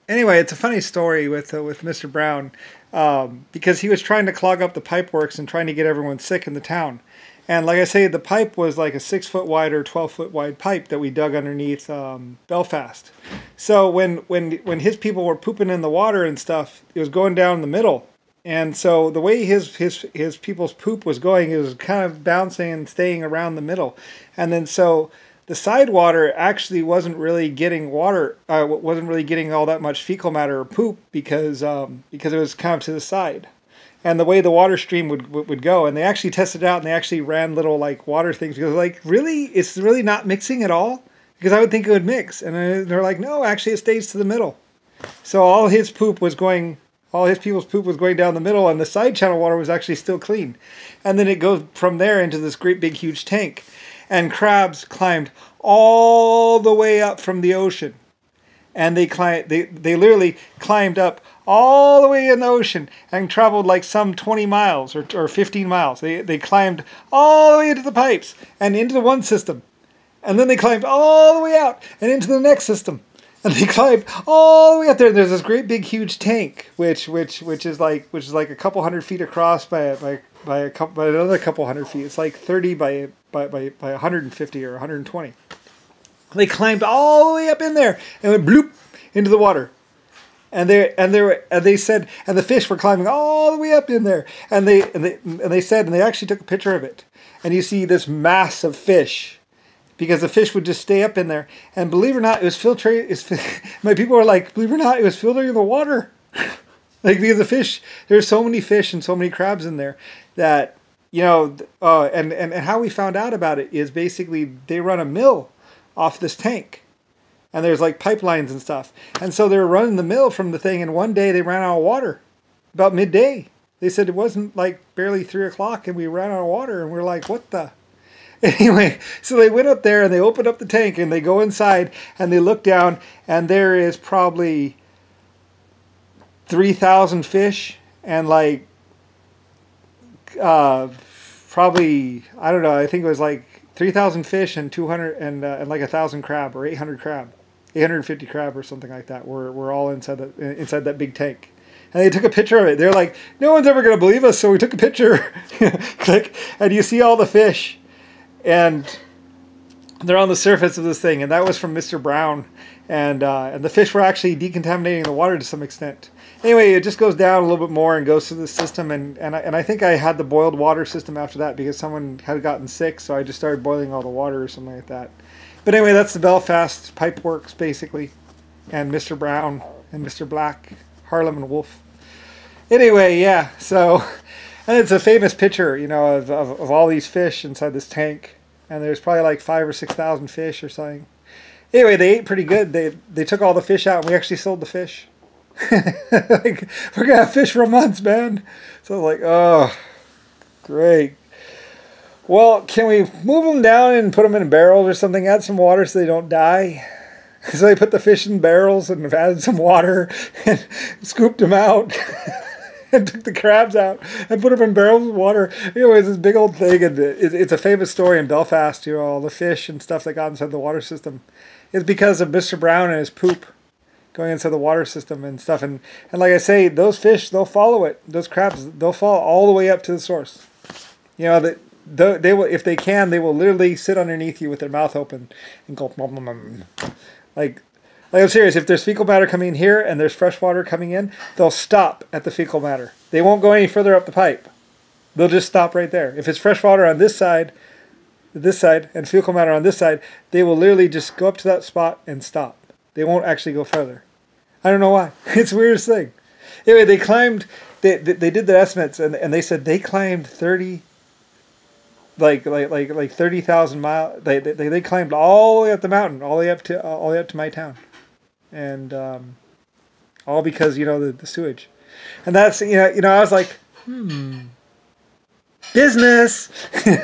Anyway, it's a funny story with Mr. Brown, because he was trying to clog up the pipe works and trying to get everyone sick in the town. And like I say, the pipe was like a 6-foot wide or 12-foot wide pipe that we dug underneath Bellfast. So when his people were pooping in the water and stuff, it was going down the middle. And so the way his people's poop was going, it was kind of bouncing and staying around the middle. And then so the side water actually wasn't really getting wasn't really getting all that much fecal matter or poop because it was kind of to the side. And the way the water stream would go, and they actually tested it out, and they actually ran little like water things because like, really, it's really not mixing at all, because I would think it would mix, and they're like, no, actually it stays to the middle. So all his people's poop was going down the middle, and the side channel water was actually still clean. And then it goes from there into this great big huge tank, and crabs climbed all the way up from the ocean. And they literally climbed up all the way in the ocean and traveled like some 20 miles or 15 miles. They climbed all the way into the pipes and into the one system. And then they climbed all the way out and into the next system. And they climbed all the way up there. There's this great big huge tank, which is like a couple hundred feet across by another couple hundred feet. It's like 30 by 150 or 120. They climbed all the way up in there and went bloop into the water. And they said, and the fish were climbing all the way up in there. And they said, and they actually took a picture of it. And you see this mass of fish, because the fish would just stay up in there. And believe it or not, it was filtrated. My people were like, believe it or not, it was filtering the water. Like, because the fish, there's so many fish and so many crabs in there that, and how we found out about it is basically they run a mill off this tank, and there's like pipelines and stuff, and so they were running the mill from the thing, and one day they ran out of water about midday. They said it wasn't like barely 3 o'clock and we ran out of water, and we're like, what the? Anyway, so they went up there and they opened up the tank and they go inside and they look down, and there is probably 3,000 fish and like probably, I don't know, I think it was like 3,000 fish and 200 and like 1,000 crab or 800 crab, 850 crab or something like that. We're all inside that big tank, and they took a picture of it. They're like, no one's ever going to believe us, so we took a picture. Click, and you see all the fish, and they're on the surface of this thing, and that was from Mr. Brown, and the fish were actually decontaminating the water to some extent. Anyway, it just goes down a little bit more and goes through the system, and I think I had the boiled water system after that because someone had gotten sick, so I just started boiling all the water or something like that. But anyway, that's the Bellfast pipe works basically, and Mr. Brown and Mr. Black, Harlem and Wolf. Anyway, yeah, so, and it's a famous picture, of all these fish inside this tank, and there's probably like 5,000 or 6,000 fish or something. Anyway, they ate pretty good. They took all the fish out, and we actually sold the fish. Like, we're gonna have fish for months, man. So I was like, oh, great. Well, can we move them down and put them in barrels or something? Add some water so they don't die. So they put the fish in barrels and added some water and scooped them out and took the crabs out and put them in barrels of water. Anyways, this big old thing, and it's a famous story in Belfast. All the fish and stuff that got inside the water system. It's because of Mr. Brown and his poop going inside the water system and stuff. And like I say, those fish, they'll follow it. Those crabs, they'll follow all the way up to the source. They will, if they can, they will literally sit underneath you with their mouth open and go, nom, nom, nom. Like I'm serious. If there's fecal matter coming in here and there's fresh water coming in, they'll stop at the fecal matter. They won't go any further up the pipe. They'll just stop right there. If it's fresh water on this side, and fecal matter on this side, they will literally just go up to that spot and stop. They won't actually go further. I don't know why. It's the weirdest thing. Anyway, they climbed. They did the estimates, and they said they climbed 30,000 miles. They climbed all the way up the mountain, all the way up to my town, and all because the sewage. And that's I was like, business.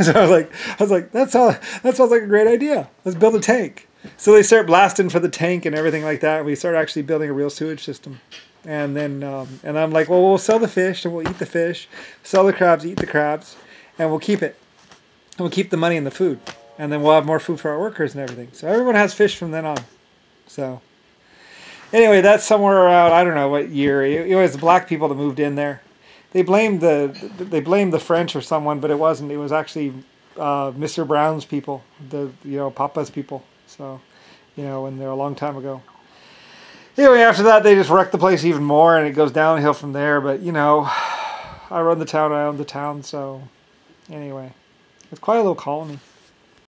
So I was like, that sounds like a great idea. Let's build a tank. So they start blasting for the tank and everything like that. And we start actually building a real sewage system. And then and I'm like, well, we'll sell the fish and we'll eat the fish, sell the crabs, eat the crabs, and we'll keep it. And we'll keep the money and the food. And then we'll have more food for our workers and everything. So everyone has fish from then on. So Anyway, that's somewhere around, I don't know what year. It was the black people that moved in there. They blamed the French or someone, but it wasn't. It was actually Mr. Brown's people, Papa's people. So, when they're a long time ago. Anyway, after that, they just wrecked the place even more, and it goes downhill from there. But, I run the town, I own the town, so anyway. It's quite a little colony.